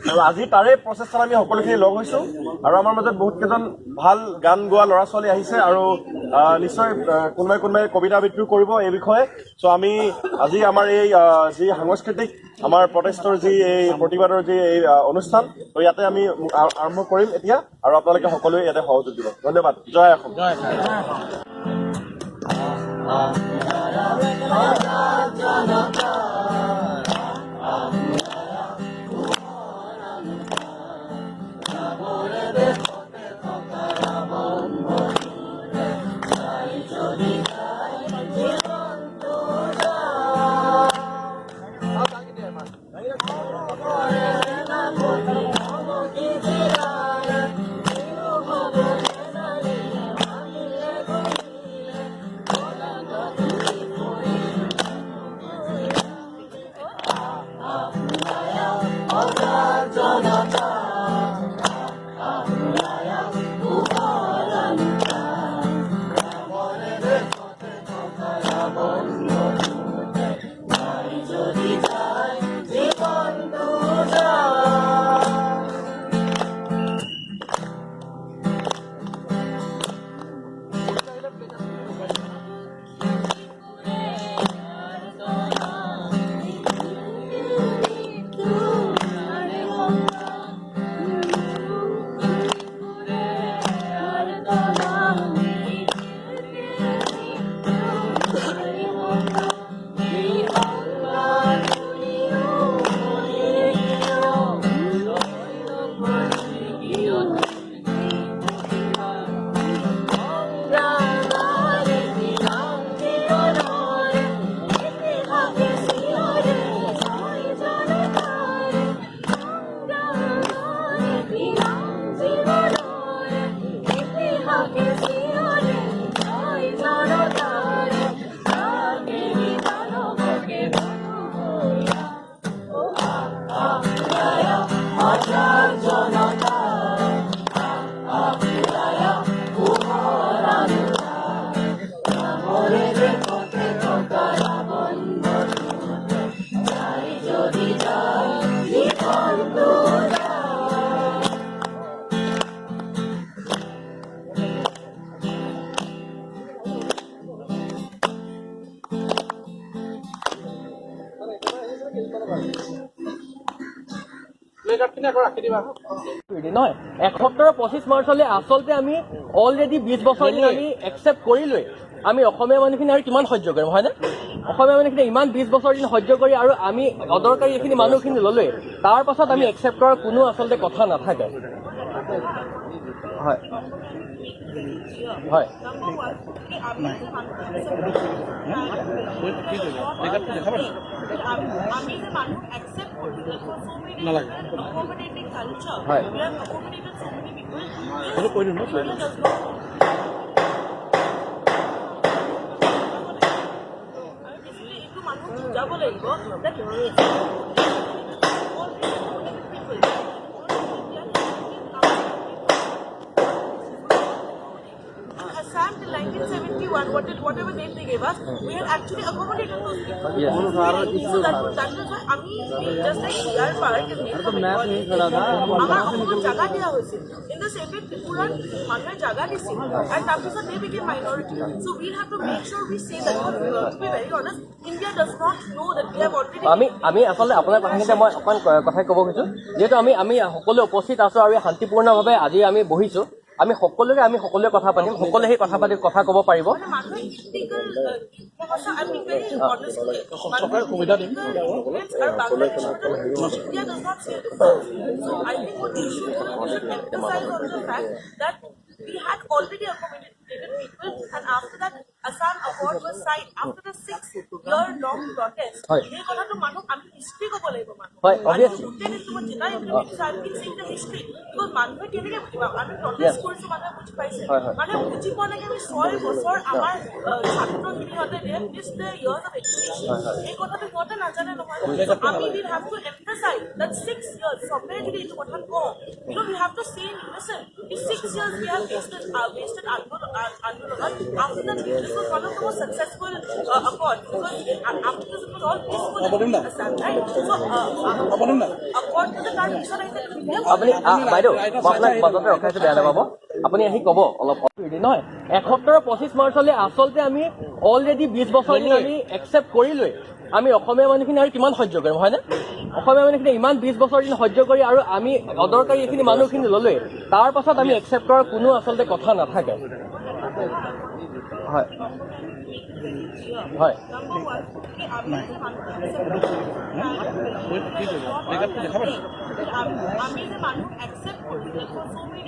আৰু আজি তাৰে প্ৰচেষ্টাত আমি সকলোখিনি লগ হৈছোঁ আৰু আমাৰ মাজত বহুত কেইজন ভাল গান গোৱা ল'ৰা ছোৱালী আহিছে আৰু নিশ্চয় কোনোবাই কবিতা আবৃত্তিও কৰিব এই বিষয়ে। চ' আমি আজি আমাৰ এই যি সাংস্কৃতিক আমাৰ প্ৰটেষ্টৰ যি এই প্ৰতিবাদৰ যি এই অনুষ্ঠান, ত' ইয়াতে আমি আৰম্ভ কৰিম এতিয়া আৰু আপোনালোকে সকলোৱে ইয়াতে সহযোগ দিব। ধন্যবাদ। জয় অসম। নহয়, এসপ্তাহৰ 25 মাৰ্চলৈ আচলতে আমি অলৰেডি 20 বছৰ দিন আমি একচেপ্ট কৰিলোৱেই। আমি অসমীয়া মানুহখিনি আৰু কিমান সহ্য কৰিম, হয়নে? অসমীয়া মানুহখিনি ইমান 20 বছৰ দিন সহ্য কৰি আৰু আমি অদৰকাৰী এইখিনি মানুহখিনি ল'লোৱেই, তাৰ পাছত আমি একচেপ্ট কৰাৰ কোনো আচলতে কথা নাথাকে। হয় হয় Assam till 1971, whatever name they gave us, we had actually accommodated those people. Yes. So that was why আমি just like CR Park is named for Bengali. আমাৰ অসমত জাগা দিয়া হৈছিল। In the same way, ত্ৰিপুৰাত মানুহে জাগা দিছিল, and তাৰপিছত they became minority. So we have to make sure we say that. To be very honest, India does not know that we have already. আমি আচলতে আপোনাৰ কথাখিনিতে মই অকণ কথাই ক'ব খুজিছোঁ, যিহেতু আমি সকলোৱে উপস্থিত আছোঁ আৰু শান্তিপূৰ্ণভাৱে আজি আমি বহিছোঁ। আমি সকলোৱে কথা পাতিম, সকলোৱে সেই কথা পাতি কথা ক'ব পাৰিব। We had already accommodated people, and after that, Assam Accord was signed. After the 6-year-long protest, they got to Manu. I mean, history ko bolay ko Manu. Obviously. Then it's much jina implemented. So I've been saying the history because Manu ke kene ke bujiba. I mean, protest school se Manu kuch paise. Manu buji ko na ke we 100 bosor amar chhatro kini hote they have missed their years of education. Ei kotha to kotha na jane no hoy. So ami we have to emphasize that 6 years. Somewhere jodi itu kotha ko. You know, we have to say, listen, if 6 years we have wasted Andolon, after that we this was one of the most successful accords because after this it was all peaceful in Assam, right? So accord to the card mission, I said, আপুনি বাইদেউ মই আপোনাক মাজতে ৰখাইছো বেয়া নাপাব আপুনি আহি ক'ব অলপ নহয় 71 মাৰ্চলৈ আচলতে আমি অলৰেডি 20 বছৰ দিন আমি একচেপ্ট কৰিলোৱে আমি অসমীয়া মানুহখিনি আৰু কিমান সহ্য কৰিম হয়নে অসমীয়া মানুহখিনি ইমান 20 বছৰ দিন সহ্য কৰি আৰু আমি অদৰকাৰী এইখিনি মানুহখিনি ল'লোৱে তাৰ পাছত আমি একচেপ্ট কৰাৰ কোনো আচলতে কথা নাথাকে হয় হয় number one, আমি যে মানুহ accept কৰিছো for so many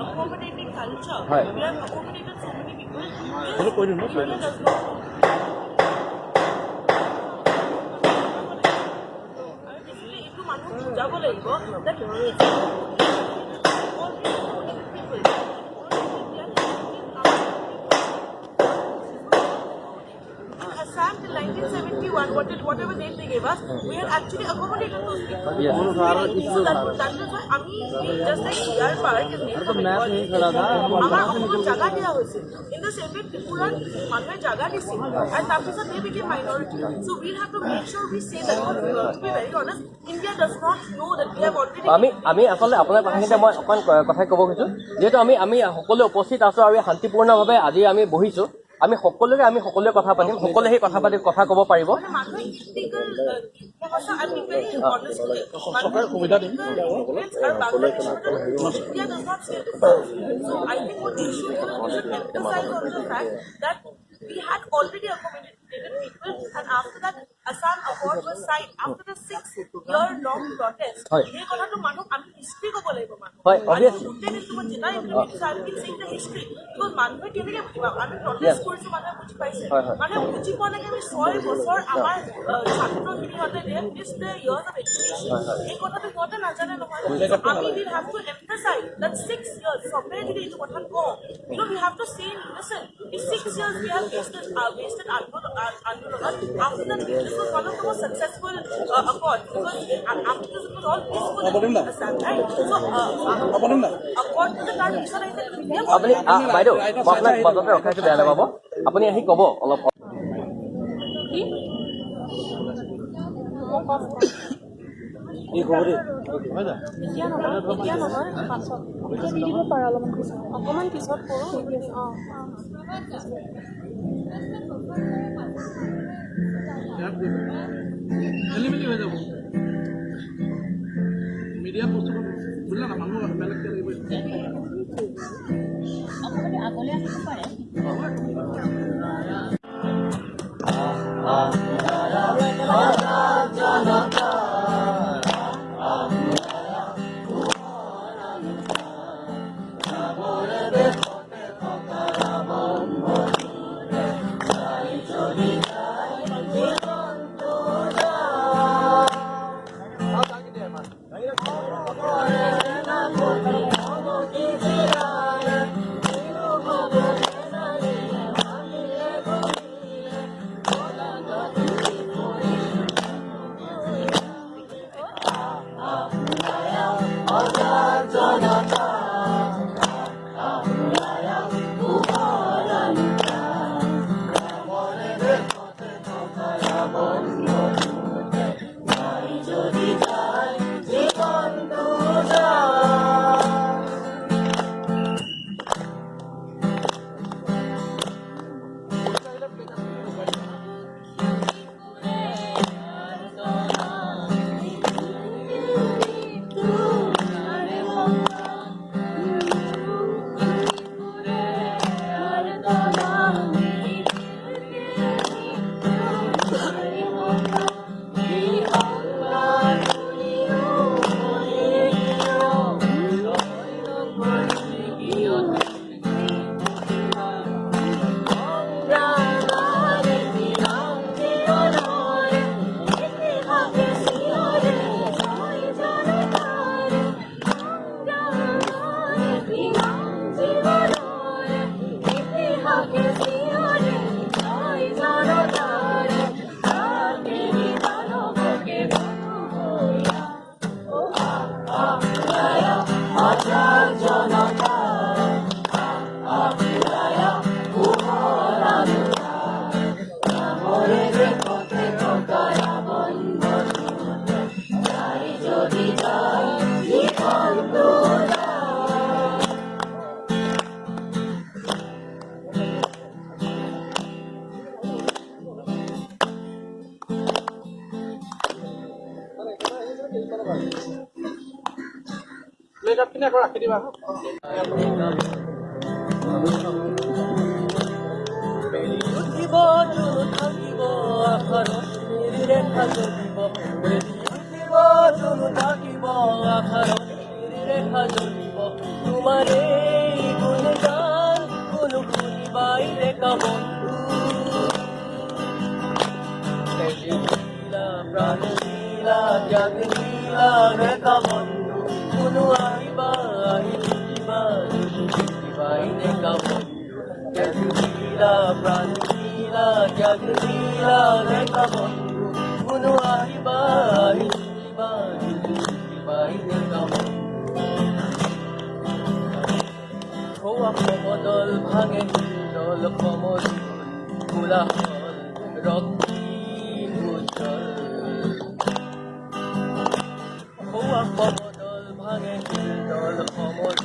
accommodating culture. Right. We have accommodated so many people. Basically, এইটো মানুহ বুজাব লাগিব that Assam till 1971, whatever date they gave us, we had actually accommodated those people. Yes. So that is why just like CR Park is named for Bengali, our jaga diya hoise. In the same way, Tripura manhoye jaga disil, and after they became minority. So we have to make sure we say that. To be very honest, India does not know that we have already. আমি আচলতে আপোনাৰ কথাখিনিতে মই অকণ কথাই ক'ব খুজিছোঁ যিহেতু আমি সকলোৱে উপস্থিত আছোঁ আৰু শান্তিপূৰ্ণভাৱে আজি আমি বহিছোঁ আমি সকলোৱে কথা পাতিম সকলোৱে সেই কথা পাতি কথা ক'ব পাৰিব we had already accommodated people, and after that, Assam Accord was signed. After the 6-year-long protest, they got to Manu and history go labor man. Obviously. Then is to Jedi implemented. So I've been saying the history because Manu can get protest course Manu Muji Paise. Manu Muji Pone can be soil before our Chatro Hinihote they have missed their years of education. They got to go to Najana. So I mean, we have to emphasize that 6 years, somewhere to go. You know, we have to say, listen, in 6 years we have wasted Andolan. After that, this was one of the most successful accords because after this it was all peaceful in Assam, right? So accord to the card mission, I said, আপুনি বাইদেউ মই আপোনাক মাজতে ৰখাইছো বেয়া নাপাব আপুনি আহি ক'ব অলপ এতিয়া নহয় পাছত এতিয়া দি দিব পাৰা অলপমান পিছত অকণমান পিছত কৰোঁ খেলিমেলি হৈ যাব মিডিয়া বস্তু বুজিলা না মানুহ বেলেগকে লাগিব আগলৈ আহিব পাৰে কাৰ্ডখিনি আকৌ ৰাখি দিবা। উঠিব জোন থাকিব আশাৰত ৰেখা জ্বলিব, উঠিব জোন থাকিব আশাৰত ৰেখা জ্বলিব, তোমাৰ এই গুণগান কোনো শুনিবাই ডেকা বন্ধু। প্ৰাণ লীলা ত্যাগ লীলা ডেকা বন্ধু, কোনো আহিবা আহি থাকিবা থাকিবাই ডেকা বন্ধু। ত্যাগ লীলা প্ৰাণ লীলা ত্যাগ লীলা ডেকা বন্ধু, কোনো আহিবা আহি থাকিবা থাকিবাই ডেকা বন্ধু। খোৱা সমদল ভাঙে দল সমল কোলাহল ৰক্তিম উজ্জ্বল, খোৱা সমদল ভাঙে দল সমল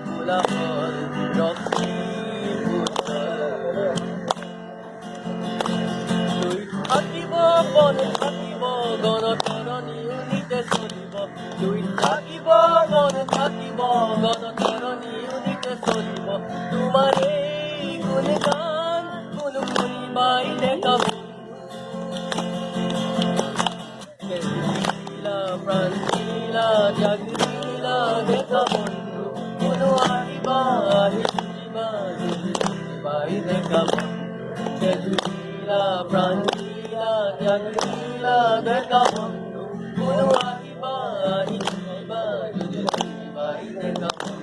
কোলাহল ৰক্তিম উজ্জ্বল। জুই থাকিব বন থাকিব গণতৰণী উনিতে চলিব, জুই থাকিব বন থাকিব গণতৰণী উনিতে চলিব, তোমাৰ এই গুণগান কোনো শুনিবাই ডেকা বন্ধু। লীলা প্ৰাণ লীলা ত্যাগ লীলা ডেকা বন্ধু, কোনো আহিবা আহি থাকিবা থাকিবাই ডেকা বন্ধু। লীলা প্ৰাণ লীলা ত্যাগ লীলা ডেকা বন্ধু, কোনো আহিবা আহি থাকিবা থাকিবাই ডেকা বন্ধু।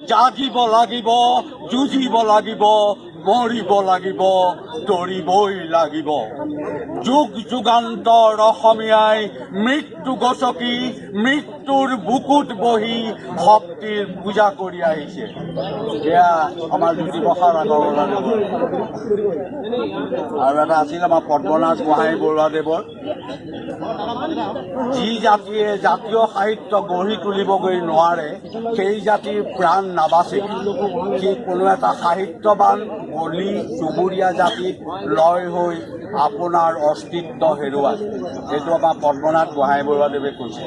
জাগিব লাগিব, যুঁজিব লাগিব, মৰিব লাগিব, দৌৰিবই লাগিব। যুগ যুগান্তৰ অসমীয়াই মৃত্যু গছকি মৃত্যুৰ বুকুত বহি শক্তিৰ পূজা কৰি আহিছে। এয়া আমাৰ জ্যোতিপ্ৰসাদ আগৰৱালাদেৱৰ, আৰু এটা আছিল আমাৰ পদ্মনাথ গোহাঁই বৰুৱাদেৱৰ। যি জাতিয়ে জাতীয় সাহিত্য গঢ়ি তুলিবগৈ নোৱাৰে, সেই জাতিৰ প্ৰাণ নাবাচে। সি কোনো এটা সাহিত্যৱান বলি চুবুৰীয়া জাতিত লয় হৈ আপোনাৰ অস্তিত্ব হেৰুৱায়। এইটো আমাৰ পদ্মনাথ গোহাঁই বৰুৱাদেৱে কৈছে।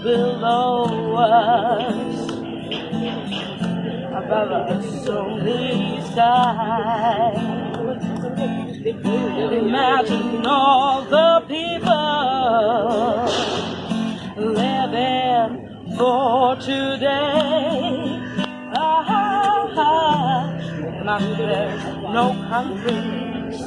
below us, above us only sky. Imagine all the people living for today. Not there's no countries.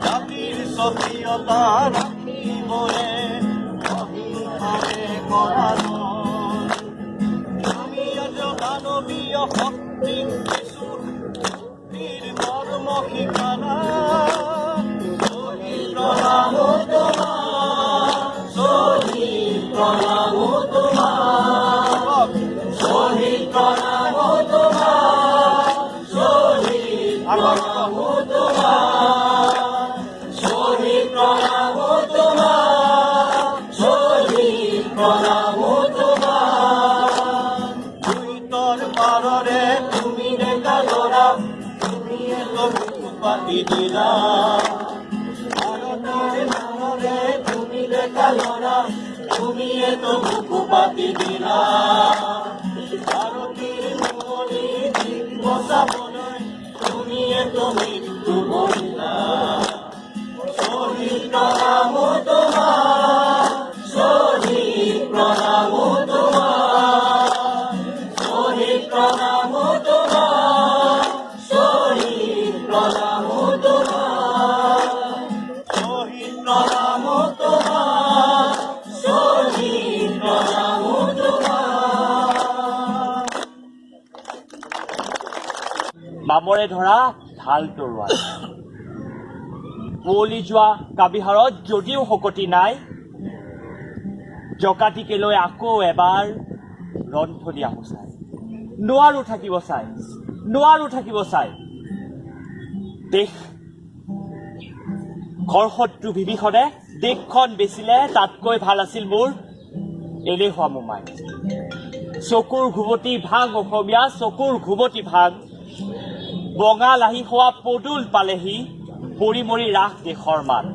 জাতিৰ স্বকীয়তা ৰাখিবলে অহিংসাৰে গঢ়ালয়। আমি আজ দানৱীয় শক্তিক দিছো শক্তিৰ মৰ্ম শিকানা। শ্বহীদ প্ৰণামো তোমাৰ, শ্বহীদ প্ৰণামো তোমাৰ, শ্বহীদ প্ৰণামো তোমাৰ, শ্বহীদ প্ৰণামো তোমাৰ, শ্বহীদ প্ৰণামো তোমাৰ, শ্বহীদ প্ৰণামো তোমাৰ। দুইতৰ পাৰৰে তুমি ডেকা ল'ৰা, তুমিয়ে তো বুকু পাতি দিলা। ভাৰতৰ নামৰে তুমি ডেকা ল'ৰা, তুমিয়ে তো বুকু পাতি দিলা। ভাৰতীৰ মুকলি দিন বচাবলৈ তুমিয়ে তো মৃত্যু বৰিলা। শ্বহীদ প্ৰণামো তোমাৰ, শ্বহীদ প্ৰণামো তোমাৰ, শ্বহীদ প্ৰণামো তোমাৰ, শ্বহীদ প্ৰণামো তোমাৰ, শ্বহীদ প্ৰণামো তোমাৰ, শ্বহীদ প্ৰণামো তোমাৰ। বামৰে ধৰা ঢাল তৰোৱাল, কুঁৱলী যোৱা কাবিহাৰত যদিও শকতি নাই, জকাতিকে লৈ আকৌ এবাৰ ৰন্ধনীয়া সঁচাই। নোৱাৰো থাকিব চাই, নোৱাৰো থাকিব চাই। দেশ ঘৰ শত্ৰু বিভীষণে দেশখন বেচিলে তাতকৈ ভাল আছিল মোৰ এলেহুৱা মোমাই। চকুৰ ঘুমতি ভাং অসমীয়া, চকুৰ ঘুমতি ভাং। বঙাল আহি হোৱা পদুল পালেহি, পৰি মৰি ৰাস দেশৰ মান।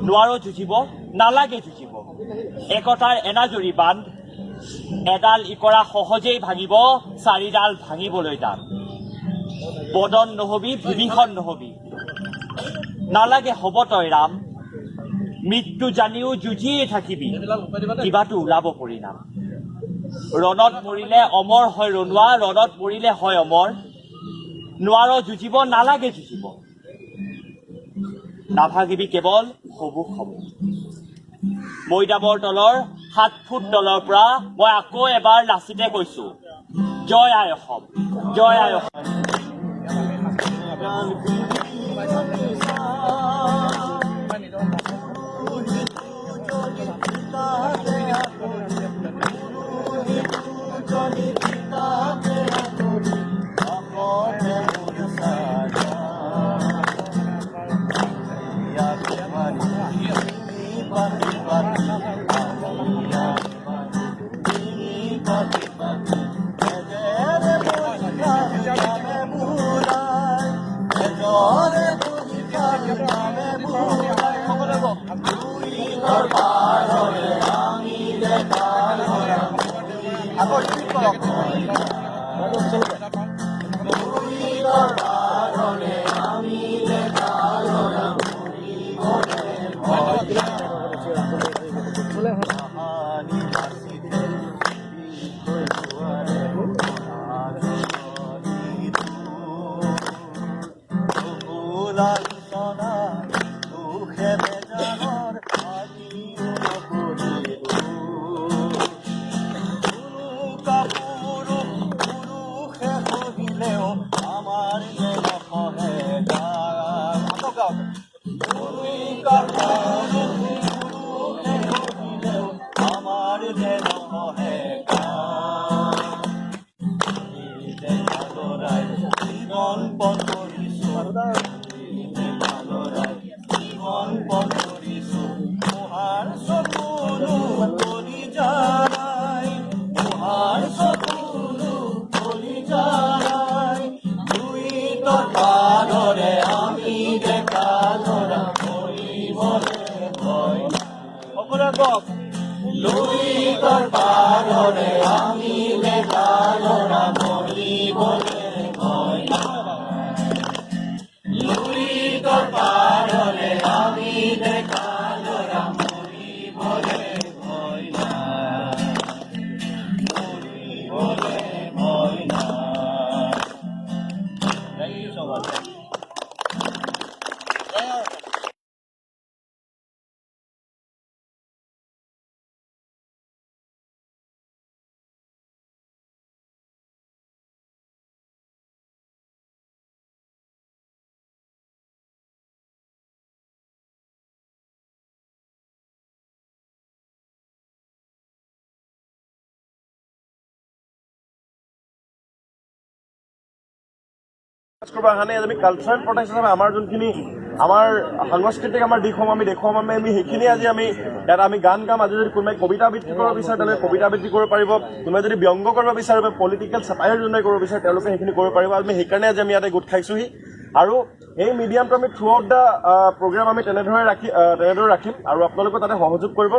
নোৱাৰো যুঁজিব, নালাগে যুঁজিব, একতাৰ এনাজৰী বান্ধ। এডাল ইকৰা সহজেই ভাঙিব, চাৰিডাল ভাঙিবলৈ টান। বদন নহবি, বিভীষণ নহবি, নালাগে হ'ব তই ৰাম। মৃত্যু জানিও যুঁজিয়ে থাকিবি, কিবাটো ওলাব পৰিণাম। ৰণত মৰিলে অমৰ হয় ৰণুৱা, ৰণত মৰিলে হয় অমৰ। নোৱাৰ যুঁজিব, নালাগে যুঁজিব, নাভাগিবি কেৱল সবুক সবুক। মৈদামৰ তলৰ 7 ফুট তলৰ পৰা মই আকৌ এবাৰ লাচিতে কৈছো, জয় আই অসম, জয় আই অসম। আমাৰ আমি কালচাৰেল প্ৰটেক্ট হিচাপে আমাৰ যোনখিনি আমাৰ সাংস্কৃতিক আমাৰ দিশসমূহ আমি দেখুৱাম আমি সেইখিনি আজি আমি ইয়াত আমি গান গাম। আজি যদি কোনোবাই কবিতা আবৃত্তি কৰিব বিচাৰে তেওঁলোকে কবিতা আবৃত্তি কৰিব পাৰিব, কোনোবাই যদি ব্যংগ কৰিব বিচাৰে বা পলিটিকেল চেটায়াৰ যোনে কৰিব বিচাৰে তেওঁলোকে সেইখিনি কৰিব পাৰিব। আমি সেইকাৰণে আজি আমি ইয়াতে গোট খাইছোহি আৰু এই মিডিয়ামটো আমি থ্ৰু আউট দ্য প্ৰগ্ৰাম আমি তেনেদৰে ৰাখিম আৰু আপোনালোকে তাতে সহযোগ কৰিব।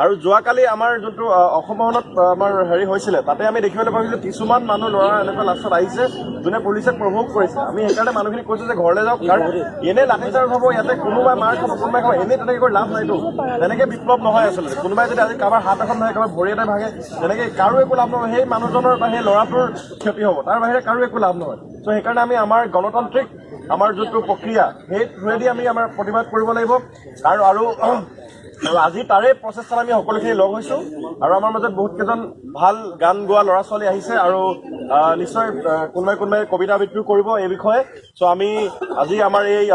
আৰু যোৱাকালি আমাৰ যোনটো অসম ভৱনত আমাৰ হেৰি হৈছিলে তাতে আমি দেখিবলৈ পাইছিলোঁ কিছুমান মানুহ ল'ৰা এনেকুৱা লাষ্টত আহিছে যোনে পুলিচে প্ৰভোগ কৰিছে। আমি সেইকাৰণে মানুহখিনি কৈছোঁ যে ঘৰলৈ যাওক, কাৰণ এনেই লাঠিচাৰ্জ হ'ব, ইয়াতে কোনোবাই মাৰ খাব কোনোবাই খাব, এনেই তেনেকৈ কৰি লাভ নাইতো। তেনেকৈ বিপ্লৱ নহয় আচলতে। কোনোবাই যদি আজি কাৰোবাৰ হাত এখন ভাঙে কাৰোবাৰ ভৰি এটা ভাঙে তেনেকৈ কাৰো একো লাভ নহয়, সেই মানুহজনৰ বা সেই ল'ৰাটোৰ ক্ষতি হ'ব, তাৰ বাহিৰে কাৰো একো লাভ নহয়। চ' সেইকাৰণে আমি আমাৰ গণতান্ত্ৰিক আমাৰ যোনটো প্ৰক্ৰিয়া সেই থ্ৰুৱেদি আমি আমাৰ প্ৰতিবাদ কৰিব লাগিব। আৰু আজি তাৰে প্ৰচেষ্টাত আমি সকলোখিনি লগ হৈছোঁ আৰু আমাৰ মাজত বহুত কেইজন ভাল গান গোৱা ল'ৰা ছোৱালী আহিছে আৰু নিশ্চয় কোনোবাই কবিতা আবৃত্তিও কৰিব এই বিষয়ে। চ' আমি আজি আমাৰ এই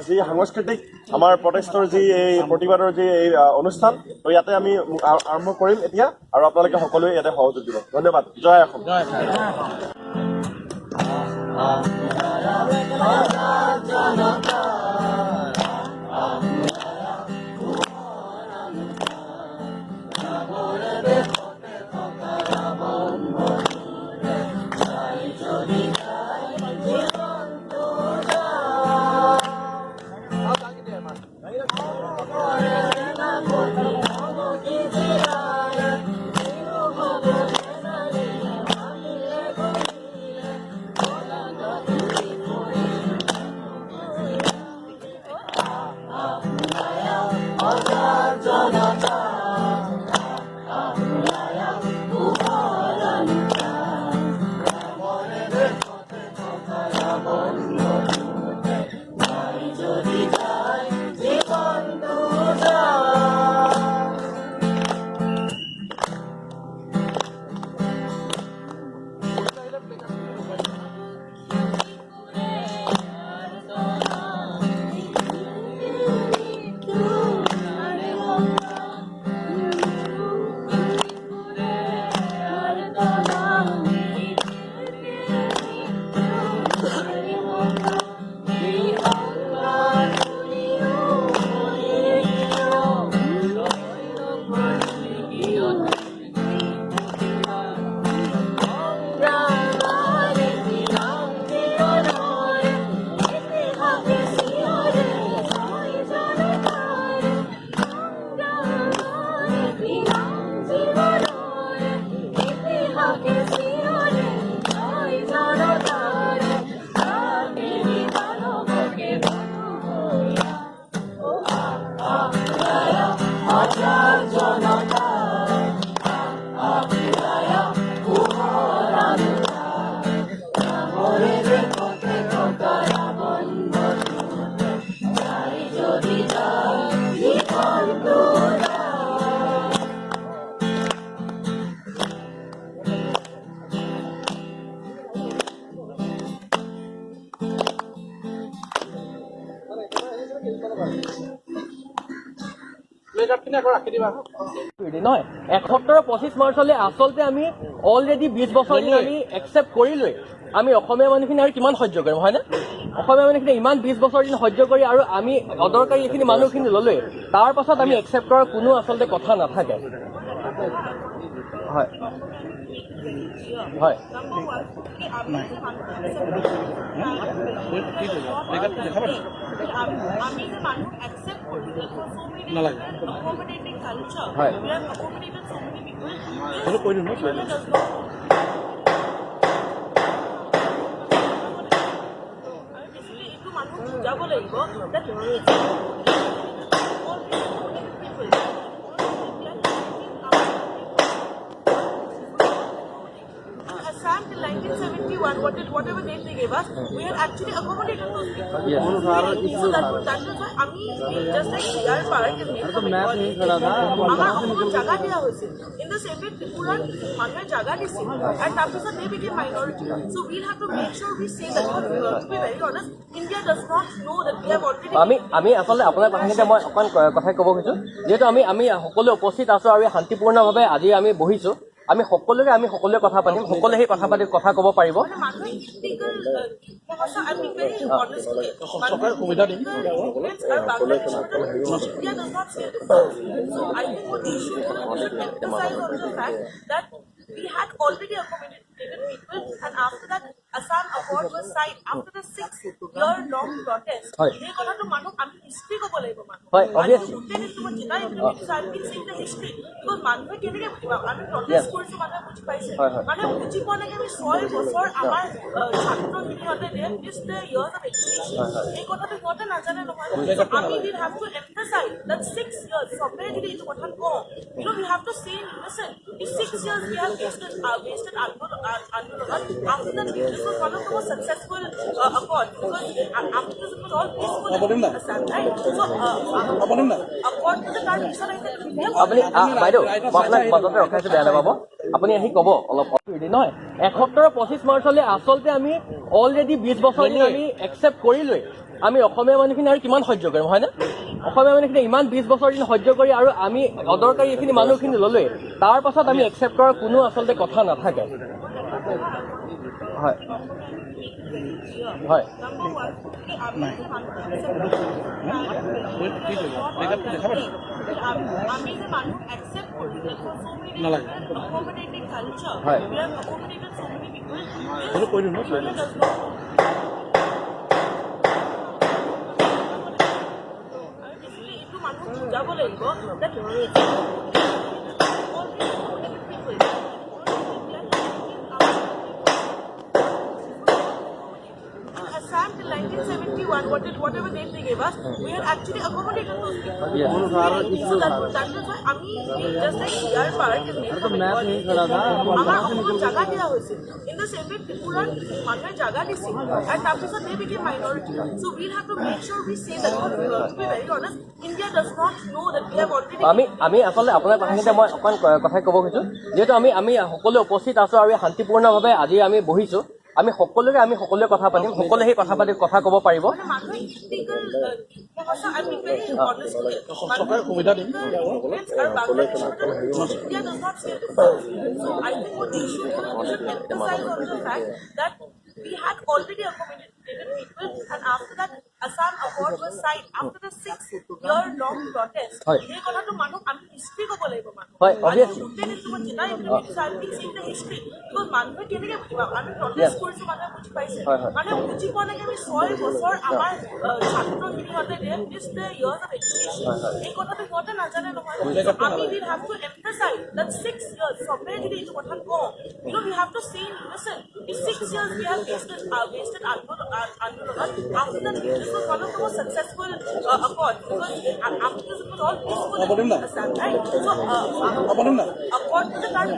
যি সাংস্কৃতিক আমাৰ প্ৰটেষ্টৰ যি এই প্ৰতিবাদৰ যি এই অনুষ্ঠান ইয়াতে আমি আৰম্ভ কৰিম এতিয়া আৰু আপোনালোকে সকলোৱে ইয়াতে সহযোগ দিব। ধন্যবাদ। জয় অসম। নহয় ৭১-২৫ মাৰ্চলৈ আচলতে আমি অলৰেডি 20 বছৰ দিন আমি একচেপ্ট কৰিলোৱেই। আমি অসমীয়া মানুহখিনি আৰু কিমান সহ্য কৰিম হয়নে? অসমীয়া মানুহখিনি ইমান 20 বছৰ দিন সহ্য কৰি আৰু আমি অদৰকাৰী এইখিনি মানুহখিনি ল'লোৱেই, তাৰ পাছত আমি একচেপ্ট কৰাৰ কোনো আচলতে কথা নাথাকে। হয় হয় আমি যে মানুহ একচেপ্ট কৰিছোঁ accommodating culture. হয়। We are accommodating so many people. that Assam till 1971, whatever name they gave us, we had actually accommodated those people. Yes. So that was why আমি just like CR Park is made for Bengali. আমার অসমত জাগা দিয়া হৈছিল। In the same way, Tripuran মানুহে জাগা দিছিল। And তাৰপিছত they became minority. So we'll have to make sure we say that, to be very honest, India does not know that we have already. আমি আচলতে আপোনাৰ কথাখিনিতে মই অকণ কথাই ক'ব খুজিছোঁ যিহেতু আমি সকলোৱে উপস্থিত আছোঁ আৰু শান্তিপূৰ্ণভাৱে আজি আমি বহিছোঁ আমি সকলোৱে কথা পাতিম সকলোৱে সেই কথা ক'ব পাৰিব মানুহে illegal, I'm being very honest here. India does not say this. So I think what we should emphasize on the fact that we had already accommodated people, and after that, Assam Accord was signed. After the 6-year-long protest, এই কথাটো মানুহ আমি history ক'ব লাগিব মানুহ। I've been seeing the history because মানুহে কেনেকে বুজিব আমি protest কৰিছো মানুহে বুজি পাইছে মানে বুজি পোৱা নাই আমি 6 বছৰ আমাৰ ছাত্ৰখিনিহঁতে missed their years of education এই কথাটো সিহঁতে নাজানে নহয় আমি we have to emphasize that 6 years চবে যদি এইটো কথা কওঁ we have to say listen these 6 years we have wasted আন্দোলন after that this was one of the most successful accord because after this it was all peaceful in Assam, right? So accord to the card আপুনি বাইদেউ মই আপোনাক মাজতে ৰখাইছোঁ বেয়া নাপাব আপুনি আহি ক'ব অলপ নহয় 71-25 মাৰ্চলৈ আচলতে আমি অলৰেডি 20 বছৰ দিন আমি একচেপ্ট কৰিলোৱেই আমি অসমীয়া মানুহখিনি আৰু কিমান সহ্য কৰিম হয়নে অসমীয়া মানুহখিনি ইমান 20 বছৰ দিন সহ্য কৰি আৰু আমি অদৰকাৰী এইখিনি মানুহখিনি ল'লোৱেই তাৰ পাছত আমি একচেপ্ট কৰাৰ কোনো আচলতে কথা নাথাকে হয় হয় আমি যে মানুহ accept কৰিছো so many accommodating culture we have accommodated so many people এইটো মানুহ বুজাব লাগিব that Assam till 1971, whatever name they gave us, we had actually accommodated those people. Yes. So that was why আমি just like CR Park is made for Bengali. আমাৰ অসমত জাগা দিয়া হৈছিল। In the same way, Tripuran মানুহে জাগা দিছিল। And তাৰপিছত they became minority. So we'll have to make sure we say that, to be very honest, India does not know that we have already. আমি আচলতে আপোনাৰ কথাখিনিতে মই অকণ কথাই ক'ব খুজিছোঁ যিহেতু আমি সকলোৱে উপস্থিত আছোঁ আৰু শান্তিপূৰ্ণভাৱে আজি আমি বহিছোঁ আমি সকলোৱে কথা পাতিম সকলোৱে সেই কথা ক'ব পাৰিব মানুহে illegal, I'm being very honest here. India does not say this. So I think what we should emphasize on the fact that we had already accommodated people, and after that, Assam Accord was signed. After the 6-year-long protest, এই কথাটো মানুহ আমি history ক'ব লাগিব মানুহ। I've been seeing the history because মানুহে কেনেকে বুজিব আমি protest কৰিছো মানুহে বুজি পাইছে মানে বুজি পোৱা নাই আমি 6 বছৰ আমাৰ ছাত্ৰখিনিহঁতে missed their years of education এই কথাটো সিহঁতে নাজানে নহয় আমি we have to emphasize that 6 years চবে যদি এইটো কথা কওঁ we have to say listen these 6 years we have wasted আন্দোলন after that this was one of the most successful accord because after this it was all peaceful in Assam, right? So accord to the card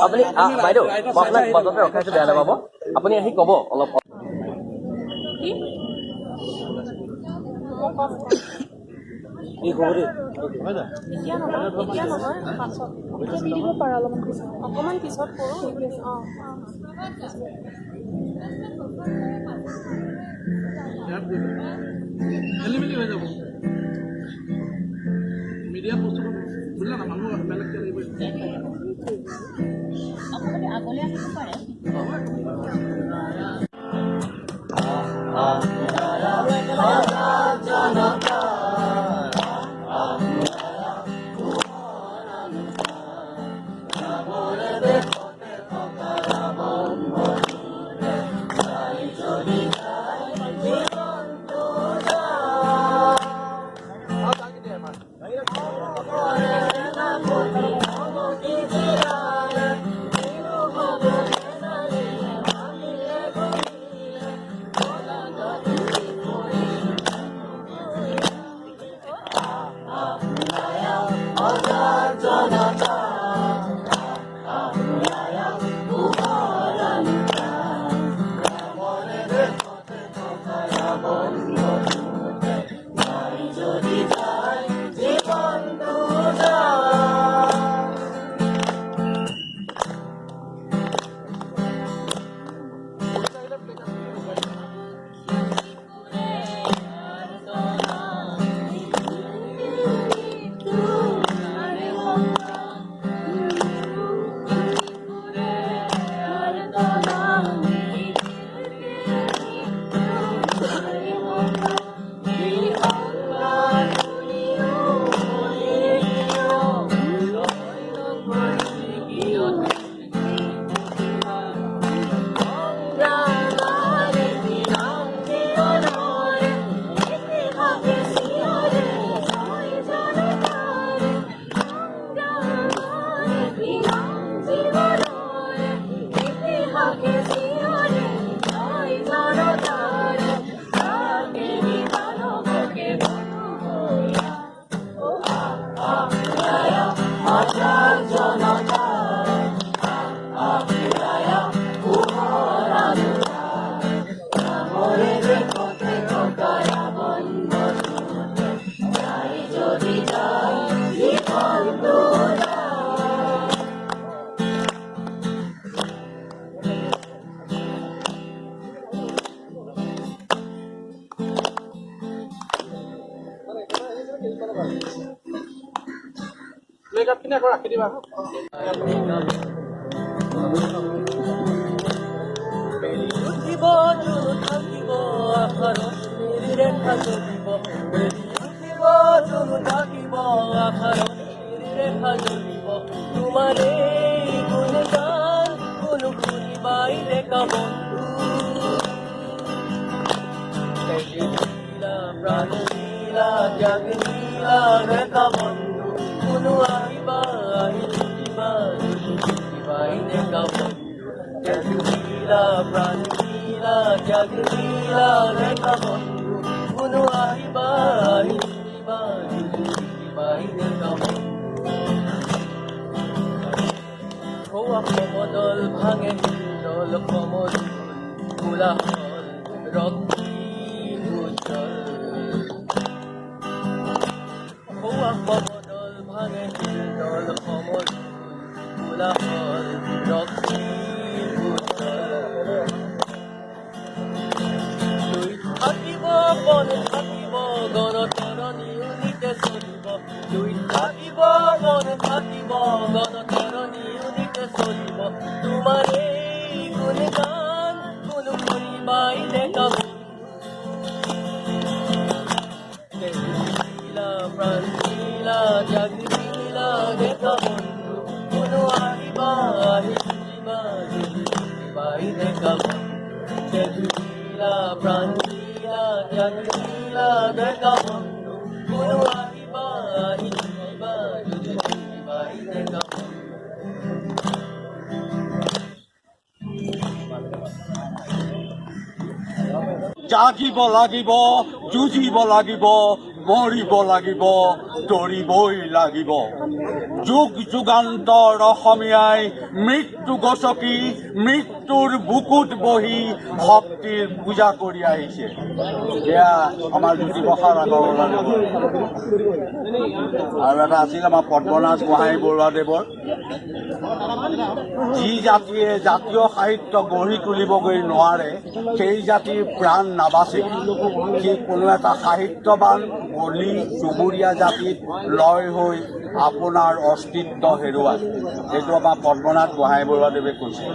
আপুনি বাইদেউ মই আপোনাক মাজতে ৰখাইছোঁ বেয়া নাপাব আপুনি আহি ক'ব অলপ এতিয়া নহয় পাছত দি দিব পাৰা অকণমান পিছত কৰোঁ খেলি মেলি হৈ যাব মিডিয়াত বস্তুটো বুজিলা না মানুহ বেলেগকে লাগিব আগলৈ আহিব পাৰে প্লে কাৰ্ডখিনি আকৌ ৰাখি দিবা। থাকিব জোৰ থাকিব আশাৰত ৰেখা জ্বলিব থাকিব জোৰ থাকিব আশাৰত ৰেখা জ্বলিব তোমাৰে গুণগান কোনো শুনিবাই ডেকা বন্ধু প্ৰাণ নীলা ত্যাগ নীলা ডেকা বন্ধু কোনো আহিবা আহি থাকিবা শুনিবাই ডেকা বন্ধু নীলা প্ৰাণ নীলা ত্যাগ নীলা ডেকা বন্ধু কোনো আহিবা আহি থাকিবা শুনিবাই ডেকা বন্ধু খোৱা সমদল ভাঙে দল কমল কোলাহল ৰক্তিম উজ্জ্বল খোৱা সমদল ভাঙে দল কমল কোলাহল ৰক্তিম উজ্জ্বল দুই থাকিব বন থাকিব গণতৰণী উনিতে চলিব দুই থাকিব বন থাকিব গণতৰণী উনিতে চলিব তোমাৰ এই গুণগান কোনো কৰিবাই ডেকা নীলা প্ৰাণ নীলা জাগ নীলা ডেকা বন্ধু কোনো আহিবা আহি থাকিবা শুনিবাই ডেকা বন্ধু নীলা প্ৰাণ নীলা জাগ নীলা ডেকা বন্ধু কোনো আহিবা আহি থাকিবা শুনিবাই ডেকা বন্ধু জাগিব লাগিব যুঁজিব লাগিব মৰিব লাগিব তৰিবই লাগিব যুগ যুগান্তৰ অসমীয়াই মৃত্যু গছকি মৃত্যুৰ বুকুত বহি ভক্তিৰ পূজা কৰি আহিছে এয়া আমাৰ জ্যোতিপ্ৰসাদ আগৰৱালা আৰু এটা আছিল আমাৰ পদ্মনাথ গোহাঁই বৰুৱাদেৱৰ যি জাতিয়ে জাতীয় সাহিত্য গঢ়ি তুলিবগৈ নোৱাৰে সেই জাতিৰ প্ৰাণ নাবাচে সি কোনো এটা সাহিত্যবান বলি চুবুৰীয়া জাতিত লয় হৈ আপোনাৰ অস্তিত্ব হেৰুৱায় এইটো আমাৰ পদ্মনাথ গোহাঁই বৰুৱাদেৱে কৈছে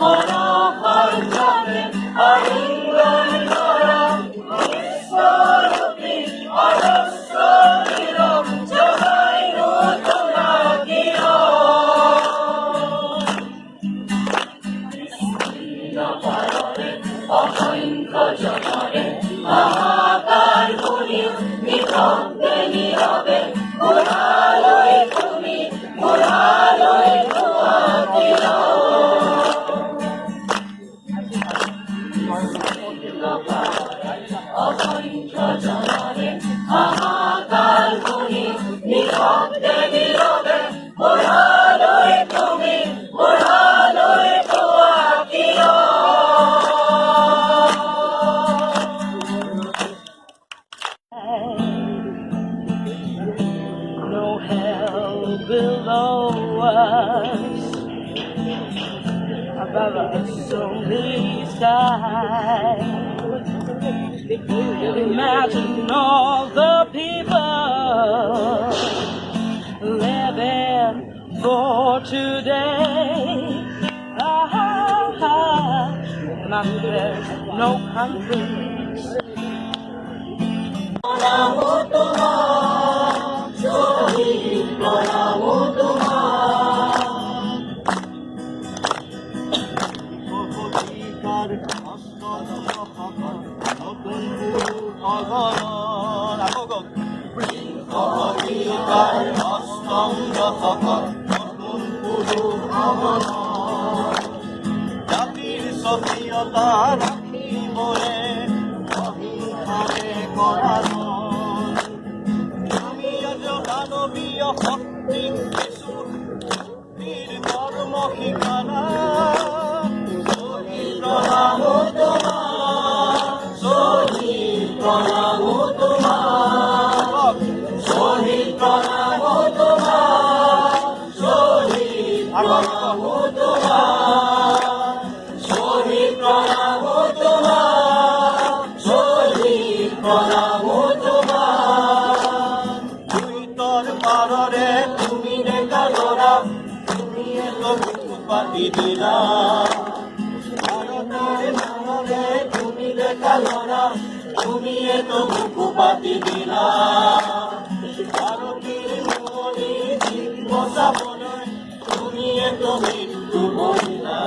Oh above a lonely sky. Imagine all the people living for today. Not there's no countries. জাতিৰ স্বকীয়তা ৰাখিবলে অহিংসাৰে কৰা আমি আজ মানৱীয় শক্তিক দিছো বীৰ কৰ্ম শিকানা শ্বহীদ প্ৰণামো তোমাক শ্বহীদ প্ৰণামো তোমাক শ্বহীদ প্ৰণামো তোমাক শ্বহীদ প্ৰণামো তোমাক শ্বহীদ প্ৰণামো তোমাক শ্বহীদ প্ৰণামো তোমাক দুইতৰ পাৰৰে তুমি ডেকা ল'ৰা তুমিয়ে তো বুকু পাতি দিলা ভাৰতৰ নামৰে তুমি ডেকা ল'ৰা তুমিয়ে তো বুকু পাতি দিলা ভাৰতীৰ মুকলি জীৱ বচাবলৈ তুমিয়ে তো মৃত্যু বলিলা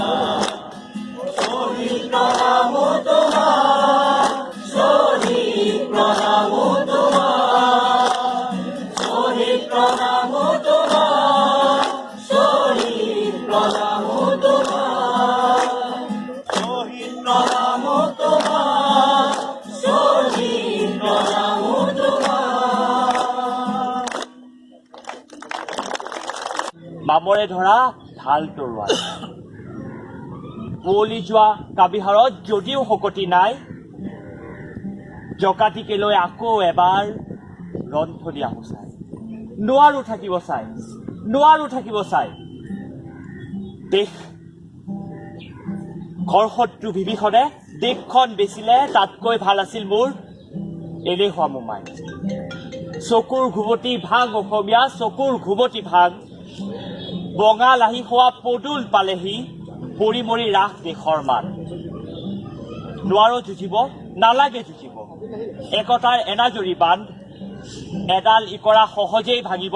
শ্বহীদ প্ৰণামো তোমাক শ্বহীদ প্ৰণামো তোমাক শ্বহীদ প্ৰণামো তোমাক শ্বহীদ প্ৰণামো তোমাক শ্বহীদ প্ৰণামো তোমাক শ্বহীদ প্ৰণামো তোমাক মামৰে ধৰা ঢাল তৰোৱাল কুঁৱলী যোৱা কাবিহাৰত যদিও শকতি নাই জকাতিকে লৈ আকৌ এবাৰ ৰন্ধ দিয়া সঁচাই নোৱাৰো থাকিব চাই দেশ ঘৰ শত্ৰু বিভীষণে দেশখন বেচিলে তাতকৈ ভাল আছিল মোৰ এলেহুৱা মোমাই চকুৰ ঘুমটি ভাং অসমীয়া চকুৰ ঘুমটি ভাং বঙা লাহি খোৱা পদুল পালেহি পৰি মৰি ৰাস দেশৰ মান নোৱাৰো যুঁজিব নালাগে যুঁজিব একতাৰ এনাজৰী বান্ধ এডাল ইকৰা সহজেই ভাঙিব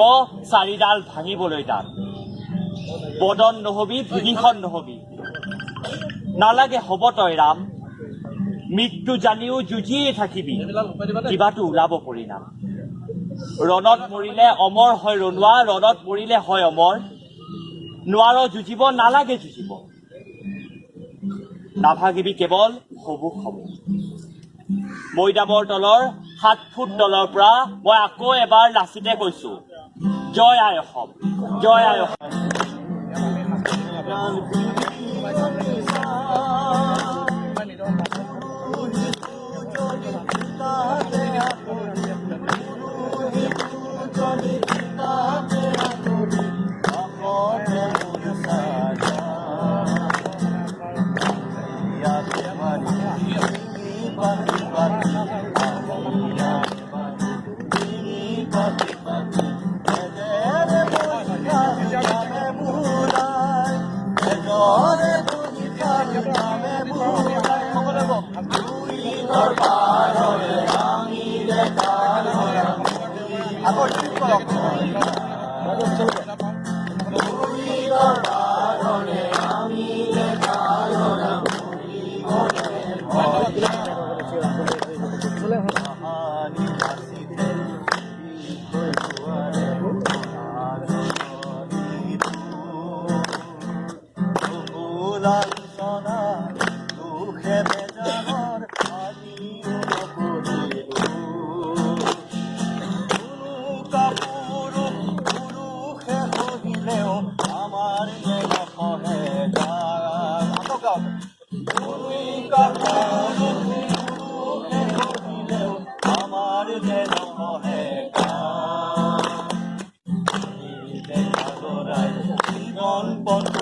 চাৰিডাল ভাঙিবলৈ টান বদন নহবি বিভীষণ নহবি নালাগে হ'ব তই ৰাম মৃত্যু জানিও যুঁজিয়েই থাকিবি কিবাটো ওলাব পৰিণাম ৰণত মৰিলে অমৰ হয় ৰণুৱা ৰণত মৰিলে হয় অমৰ নোৱাৰ যুঁজিব নালাগে যুঁজিব নাভাগিবি কেৱল হবু মৈদামৰ তলৰ 7 ফুট তলৰ পৰা মই আকৌ এবাৰ লাচিতে কৈছো জয় আই অসম জয় আই অসম বন্ধ